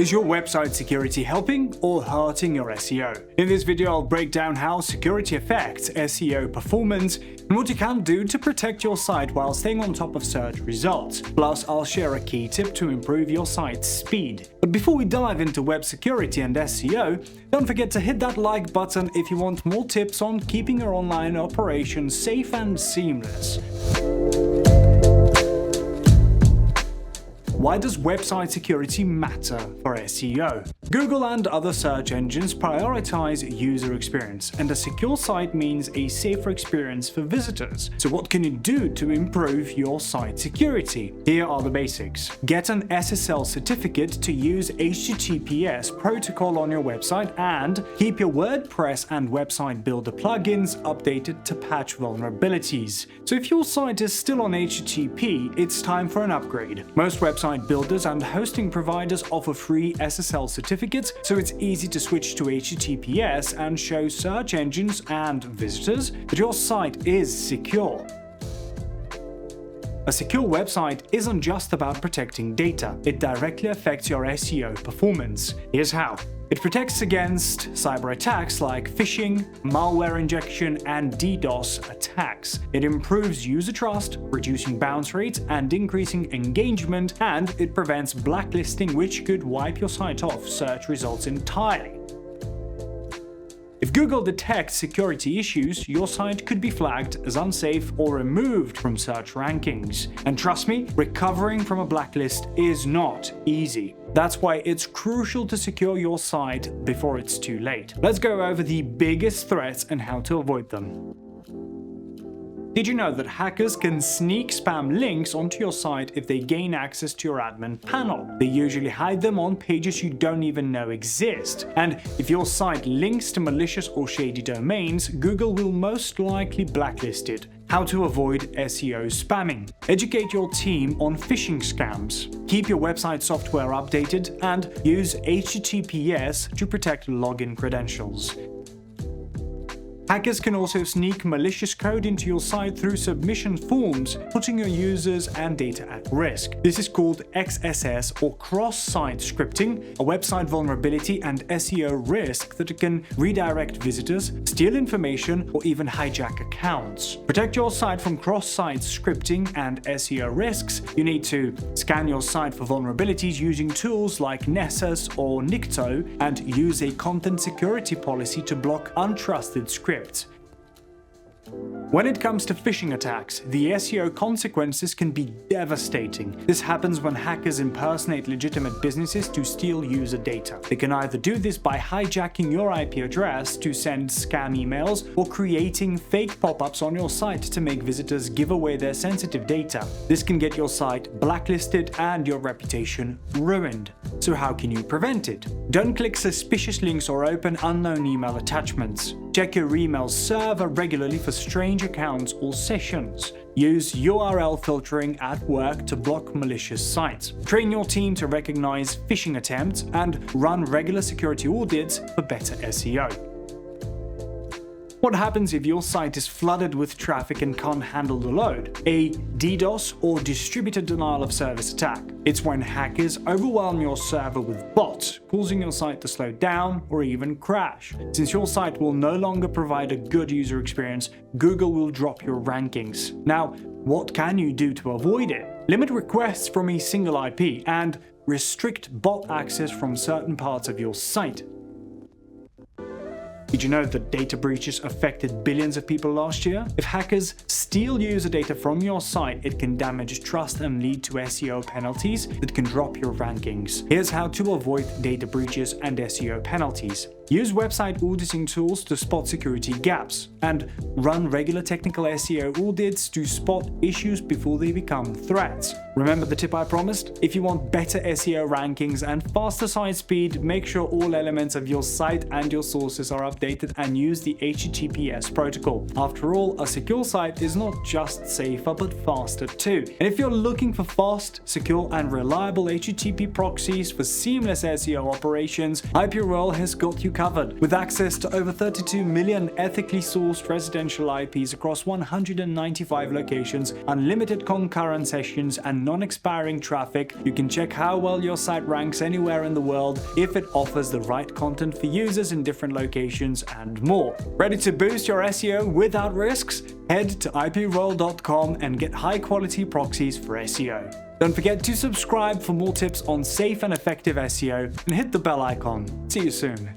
Is your website security helping or hurting your SEO? In this video, I'll break down how security affects SEO performance and what you can do to protect your site while staying on top of search results. Plus, I'll share a key tip to improve your site's speed. But before we dive into web security and SEO, don't forget to hit that like button if you want more tips on keeping your online operations safe and seamless. Why does website security matter for SEO? Google and other search engines prioritize user experience, and a secure site means a safer experience for visitors. So what can you do to improve your site security? Here are the basics. Get an SSL certificate to use HTTPS protocol on your website, and keep your WordPress and website builder plugins updated to patch vulnerabilities. So if your site is still on HTTP, it's time for an upgrade. Most website builders and hosting providers offer free SSL certificates, so it's easy to switch to HTTPS and show search engines and visitors that your site is secure. A secure website isn't just about protecting data, it directly affects your SEO performance. Here's how. It protects against cyber attacks like phishing, malware injection, and DDoS attacks. It improves user trust, reducing bounce rates and increasing engagement, and it prevents blacklisting, which could wipe your site off search results entirely. If Google detects security issues, your site could be flagged as unsafe or removed from search rankings. And trust me, recovering from a blacklist is not easy. That's why it's crucial to secure your site before it's too late. Let's go over the biggest threats and how to avoid them. Did you know that hackers can sneak spam links onto your site if they gain access to your admin panel? They usually hide them on pages you don't even know exist. And if your site links to malicious or shady domains, Google will most likely blacklist it. How to avoid SEO spamming. Educate your team on phishing scams. Keep your website software updated and use HTTPS to protect login credentials. Hackers can also sneak malicious code into your site through submission forms, putting your users and data at risk. This is called XSS or cross-site scripting, a website vulnerability and SEO risk that can redirect visitors, steal information, or even hijack accounts. Protect your site from cross-site scripting and SEO risks. You need to scan your site for vulnerabilities using tools like Nessus or Nikto, and use a content security policy to block untrusted scripts. When it comes to phishing attacks, the SEO consequences can be devastating. This happens when hackers impersonate legitimate businesses to steal user data. They can either do this by hijacking your IP address to send scam emails, or creating fake pop-ups on your site to make visitors give away their sensitive data. This can get your site blacklisted and your reputation ruined. So how can you prevent it? Don't click suspicious links or open unknown email attachments. Check your email server regularly for strange accounts or sessions. Use URL filtering at work to block malicious sites. Train your team to recognize phishing attempts and run regular security audits for better SEO. What happens if your site is flooded with traffic and can't handle the load? A DDoS or distributed denial of service attack. It's when hackers overwhelm your server with bots, causing your site to slow down or even crash. Since your site will no longer provide a good user experience, Google will drop your rankings. Now, what can you do to avoid it? Limit requests from a single IP and restrict bot access from certain parts of your site. Did you know that data breaches affected billions of people last year? If hackers steal user data from your site, it can damage trust and lead to SEO penalties that can drop your rankings. Here's how to avoid data breaches and SEO penalties. Use website auditing tools to spot security gaps, and run regular technical SEO audits to spot issues before they become threats. Remember the tip I promised? If you want better SEO rankings and faster site speed, make sure all elements of your site and your sources are up updated and use the HTTPS protocol. After all, a secure site is not just safer but faster too. And if you're looking for fast, secure and reliable HTTP proxies for seamless SEO operations, IPRoyal has got you covered. With access to over 32 million ethically sourced residential IPs across 195 locations, unlimited concurrent sessions and non-expiring traffic, you can check how well your site ranks anywhere in the world, if it offers the right content for users in different locations, and more. Ready to boost your SEO without risks? Head to IPRoyal.com and get high-quality proxies for SEO. Don't forget to subscribe for more tips on safe and effective SEO, and hit the bell icon. See you soon.